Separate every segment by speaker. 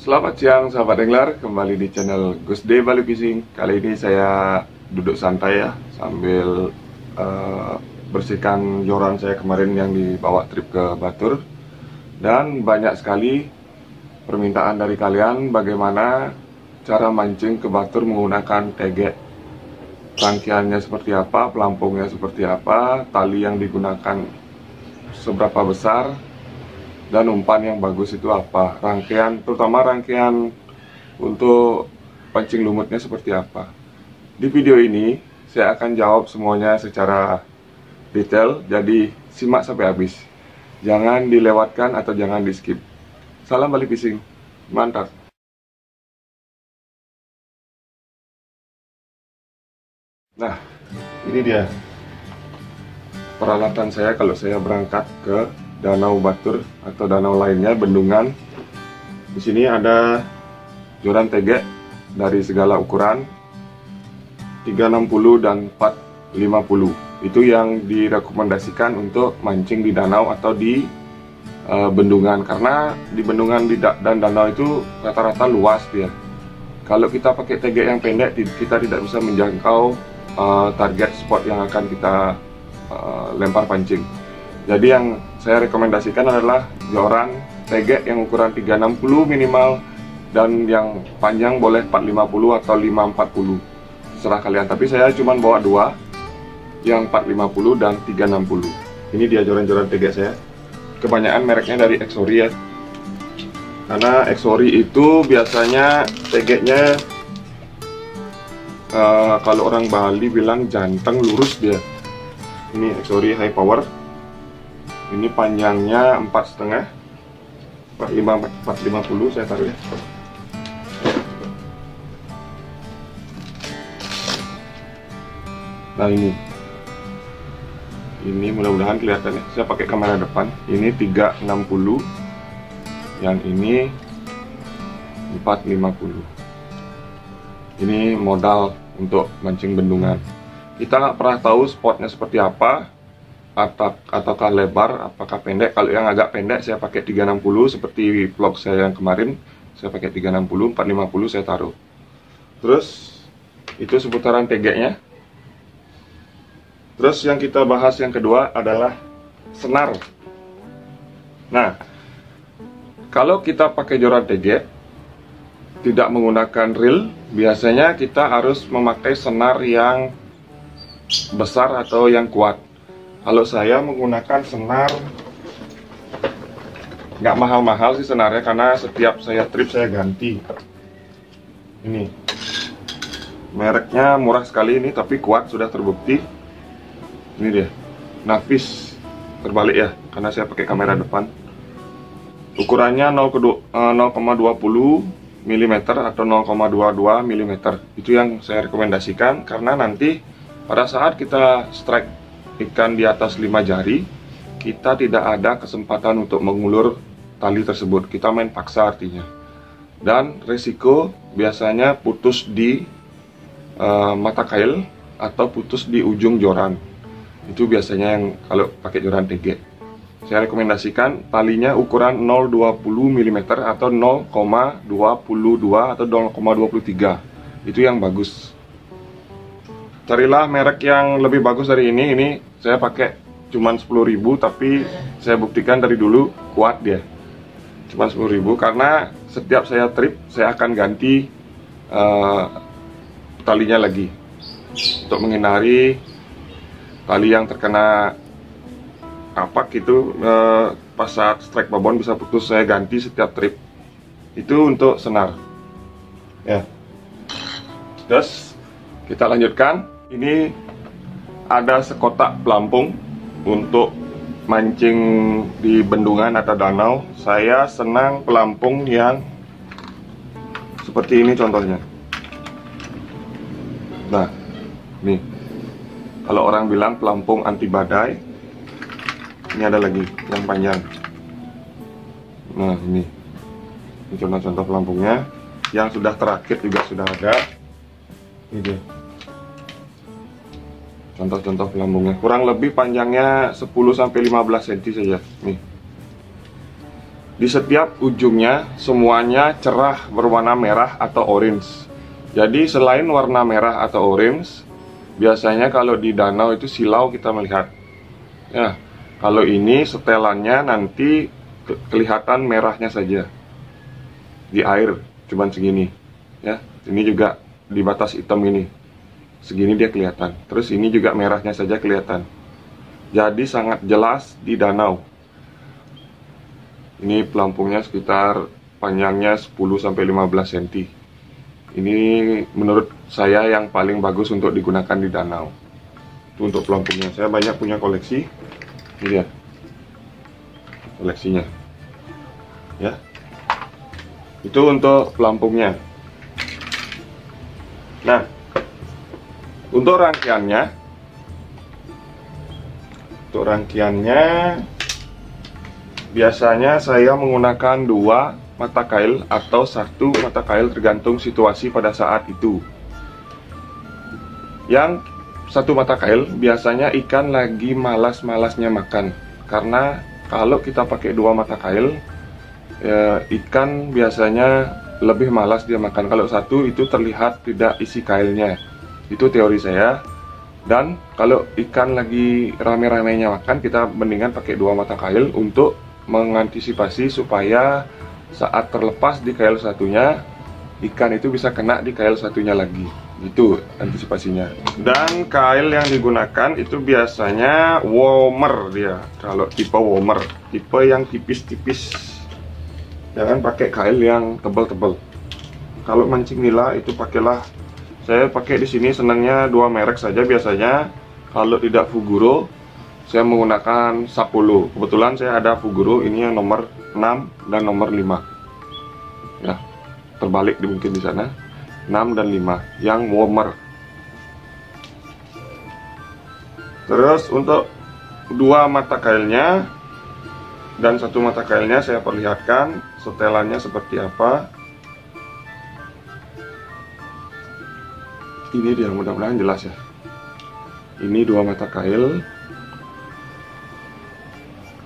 Speaker 1: Selamat siang sahabat Denglar, kembali di channel Gus D Bali Fishing. Kali ini saya duduk santai ya, sambil bersihkan joran saya kemarin yang dibawa trip ke Batur. Dan banyak sekali permintaan dari kalian bagaimana cara mancing ke Batur menggunakan tegek. Rangkaiannya seperti apa, pelampungnya seperti apa, tali yang digunakan seberapa besar, dan umpan yang bagus itu apa, rangkaian, terutama rangkaian untuk pancing lumutnya seperti apa. Di video ini saya akan jawab semuanya secara detail, jadi simak sampai habis, jangan dilewatkan atau jangan di skip. Salam Bali Fishing, mantap. Nah, ini dia peralatan saya kalau saya berangkat ke danau Batur atau danau lainnya, bendungan. Di sini ada joran tegek dari segala ukuran, 360 dan 450. Itu yang direkomendasikan untuk mancing di danau atau di bendungan, karena di bendungan dan danau itu rata-rata luas dia. Kalau kita pakai tegek yang pendek, kita tidak bisa menjangkau target spot yang akan kita lempar pancing. Jadi yang saya rekomendasikan adalah joran tegek yang ukuran 360 minimal, dan yang panjang boleh 450 atau 540, serah kalian. Tapi saya cuma bawa dua, yang 450 dan 360. Ini dia joran-joran tegek saya. Kebanyakan mereknya dari Exory ya, karena Exory itu biasanya tegeknya kalau orang Bali bilang janteng, lurus dia. Ini Exory high power. Ini panjangnya 4,5, 450 saya taruh ya. Nah ini mudah-mudahan kelihatan ya. Saya pakai kamera depan. Ini 360, yang ini 450. Ini modal untuk mancing bendungan. Kita nggak pernah tahu spotnya seperti apa, ataukah lebar, apakah pendek. Kalau yang agak pendek saya pakai 360, seperti vlog saya yang kemarin, saya pakai 360, 450 saya taruh. Terus itu seputaran tegeknya. Terus yang kita bahas yang kedua adalah senar. Nah, kalau kita pakai joran tegek tidak menggunakan reel, biasanya kita harus memakai senar yang besar atau yang kuat. Kalau saya menggunakan senar, nggak mahal-mahal sih senarnya, karena setiap saya trip saya ganti. Ini mereknya murah sekali ini, tapi kuat, sudah terbukti. Ini dia, Nafis. Terbalik ya, karena saya pakai kamera depan. Ukurannya 0,20 mm atau 0,22 mm. Itu yang saya rekomendasikan, karena nanti pada saat kita strike ikan di atas 5 jari, kita tidak ada kesempatan untuk mengulur tali tersebut. Kita main paksa artinya. Dan resiko biasanya putus di mata kail atau putus di ujung joran. Itu biasanya yang kalau pakai joran tegek. Saya rekomendasikan talinya ukuran 0,20 mm atau 0,22 atau 0,23. Itu yang bagus. Carilah merek yang lebih bagus dari ini. Ini saya pakai cuman 10.000, tapi saya buktikan dari dulu kuat dia. Cuman 10.000, karena setiap saya trip saya akan ganti talinya lagi untuk menghindari tali yang terkena kapak gitu, pas saat strike babon bisa putus. Saya ganti setiap trip. Itu untuk senar ya. Terus kita lanjutkan. Ini ada sekotak pelampung untuk mancing di bendungan atau danau. Saya senang pelampung yang seperti ini contohnya. Nah, nih, kalau orang bilang pelampung anti badai, ini ada lagi yang panjang. Nah, ini contoh-contoh pelampungnya. Yang sudah terakit juga sudah ada. Ini dia contoh-contoh pelampungnya. Kurang lebih panjangnya 10-15 cm saja. Nih, di setiap ujungnya semuanya cerah berwarna merah atau orange. Jadi selain warna merah atau orange, biasanya kalau di danau itu silau kita melihat. Ya, kalau ini setelannya nanti kelihatan merahnya saja. Di air cuman segini. Ya, ini juga di batas hitam ini. Segini dia kelihatan. Terus ini juga merahnya saja kelihatan. Jadi sangat jelas di danau. Ini pelampungnya sekitar panjangnya 10-15 cm. Ini menurut saya yang paling bagus untuk digunakan di danau. Itu untuk pelampungnya. Saya banyak punya koleksi. Ini dia koleksinya. Ya. Itu untuk pelampungnya. Nah, untuk rangkaiannya biasanya saya menggunakan 2 mata kail atau 1 mata kail tergantung situasi pada saat itu. Yang 1 mata kail biasanya ikan lagi malas-malasnya makan. Karena kalau kita pakai 2 mata kail, ikan biasanya lebih malas dia makan. Kalau 1 itu terlihat tidak isi kailnya. Itu teori saya. Dan kalau ikan lagi rame-ramenya makan, kita mendingan pakai 2 mata kail untuk mengantisipasi supaya saat terlepas di kail satunya, ikan itu bisa kena di kail satunya lagi. Itu antisipasinya. Dan kail yang digunakan itu biasanya wormer dia. Kalau tipe wormer, tipe yang tipis-tipis. Jangan pakai kail yang tebal-tebal. Kalau mancing nila itu pakailah, saya pakai di sini senangnya 2 merek saja biasanya. Kalau tidak Fuguro, saya menggunakan Sapolo. Kebetulan saya ada Fuguro, ini yang nomor 6 dan nomor 5. Ya, terbalik mungkin di sana. 6 dan 5 yang wormer. Terus untuk 2 mata kailnya dan 1 mata kailnya saya perlihatkan setelannya seperti apa. Ini dia, mudah-mudahan jelas ya. Ini 2 mata kail.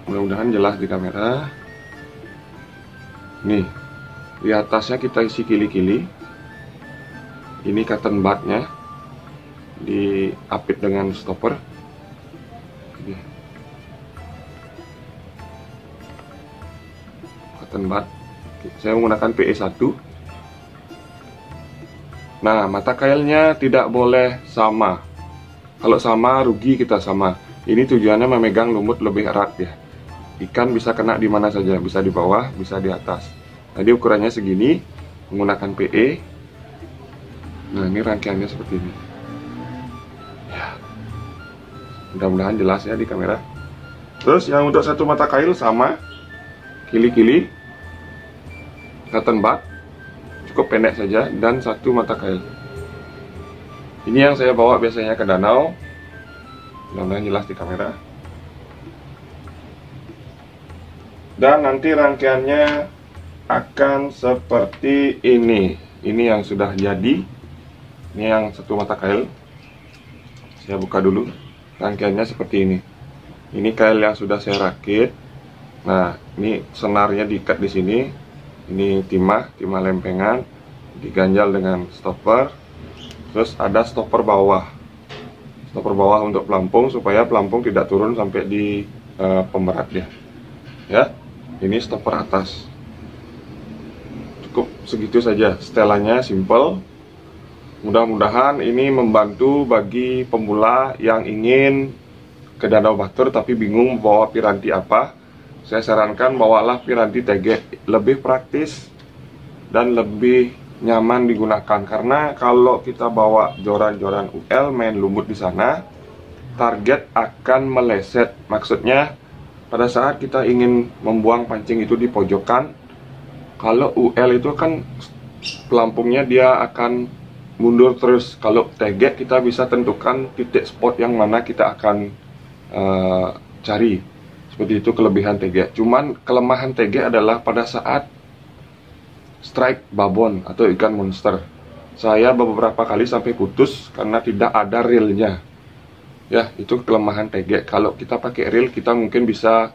Speaker 1: Mudah-mudahan jelas di kamera. Nih, di atasnya kita isi kili-kili. Ini cotton budnya, diapit dengan stopper. Ini cotton bud. Saya menggunakan PE1. Nah, mata kailnya tidak boleh sama. Kalau sama, rugi kita sama. Ini tujuannya memegang lumut lebih erat ya. Ikan bisa kena di mana saja, bisa di bawah, bisa di atas. Tadi ukurannya segini, menggunakan PE. Nah, ini rangkaiannya seperti ini. Ya, mudah-mudahan jelas ya di kamera. Terus yang untuk 1 mata kail sama, kili-kili, cotton bud, cukup pendek saja, dan 1 mata kail. Ini yang saya bawa biasanya ke danau. Mudah-mudahan jelas di kamera. Dan nanti rangkaiannya akan seperti ini. Ini yang sudah jadi. Ini yang 1 mata kail. Saya buka dulu. Rangkaiannya seperti ini. Ini kail yang sudah saya rakit. Nah, ini senarnya diikat di sini. Ini timah lempengan, diganjal dengan stopper. Terus ada stopper bawah. Stopper bawah untuk pelampung supaya pelampung tidak turun sampai di pemberat dia. Ya. Ini stopper atas. Cukup segitu saja. Setelannya simple. Mudah-mudahan ini membantu bagi pemula yang ingin ke Danau Batur tapi bingung bawa piranti apa. Saya sarankan bawalah piranti tegek, lebih praktis dan lebih nyaman digunakan. Karena kalau kita bawa joran-joran UL main lumut di sana, target akan meleset. Maksudnya pada saat kita ingin membuang pancing itu di pojokan, kalau UL itu kan pelampungnya dia akan mundur terus. Kalau tegek kita bisa tentukan titik spot yang mana kita akan cari. Seperti itu kelebihan tegek. Cuman kelemahan tegek adalah pada saat strike babon atau ikan monster. Saya beberapa kali sampai putus karena tidak ada reelnya. Ya, itu kelemahan tegek. Kalau kita pakai reel, kita mungkin bisa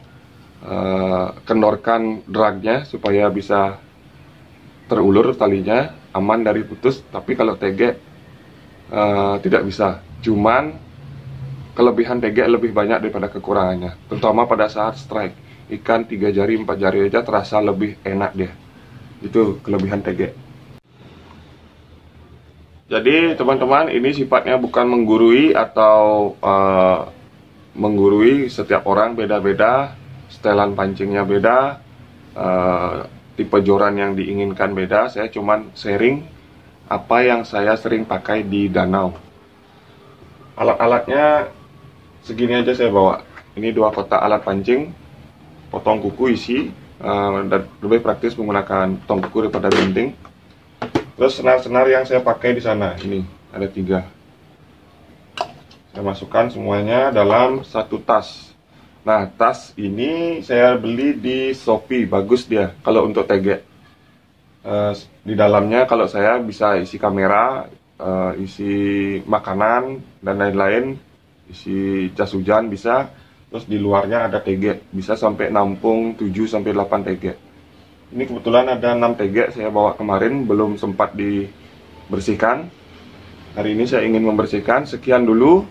Speaker 1: kendorkan dragnya supaya bisa terulur talinya, aman dari putus. Tapi kalau tegek tidak bisa. Cuman kelebihan tegek lebih banyak daripada kekurangannya, terutama pada saat strike. Ikan 3 jari 4 jari aja terasa lebih enak dia. Itu kelebihan tegek. Jadi teman-teman, ini sifatnya bukan menggurui atau menggurui. Setiap orang beda-beda, setelan pancingnya beda, tipe joran yang diinginkan beda. Saya cuman sharing apa yang saya sering pakai di danau. Alat-alatnya segini aja saya bawa. Ini 2 kotak alat pancing, potong kuku isi, dan lebih praktis menggunakan potong kuku daripada gunting. Terus senar-senar yang saya pakai di sana, ini ada 3. Saya masukkan semuanya dalam satu tas. Nah, tas ini saya beli di Shopee, bagus dia kalau untuk tegek. Di dalamnya kalau saya bisa isi kamera, isi makanan dan lain-lain, isi jas hujan bisa. Terus di luarnya ada tegek, bisa sampai nampung 7-8 tegek. Ini kebetulan ada 6 tegek saya bawa kemarin, belum sempat dibersihkan. Hari ini saya ingin membersihkan. Sekian dulu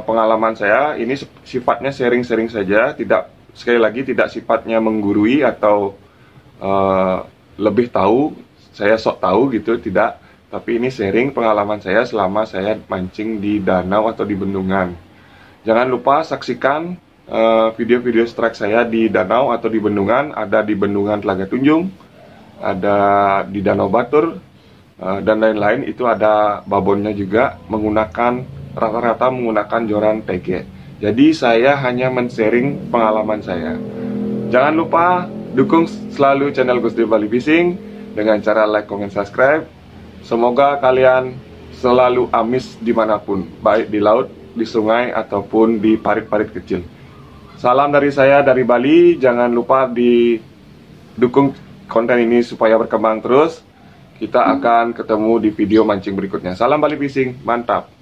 Speaker 1: pengalaman saya. Ini sifatnya sharing-sharing saja, tidak, sekali lagi tidak sifatnya menggurui atau lebih tahu, saya sok tahu gitu, tidak. Tapi ini sharing pengalaman saya selama saya mancing di danau atau di bendungan. Jangan lupa saksikan video-video strike saya di danau atau di bendungan. Ada di bendungan Telaga Tunjung, ada di Danau Batur, dan lain-lain. Itu ada babonnya juga, menggunakan rata-rata menggunakan joran tegek. Jadi saya hanya men-sharing pengalaman saya. Jangan lupa dukung selalu channel Gus Dio Bali Fishing dengan cara like, comment, subscribe. Semoga kalian selalu amis dimanapun, baik di laut, di sungai, ataupun di parit-parit kecil. Salam dari saya dari Bali. Jangan lupa didukung konten ini supaya berkembang terus. Kita akan ketemu di video mancing berikutnya. Salam Bali Fishing, mantap.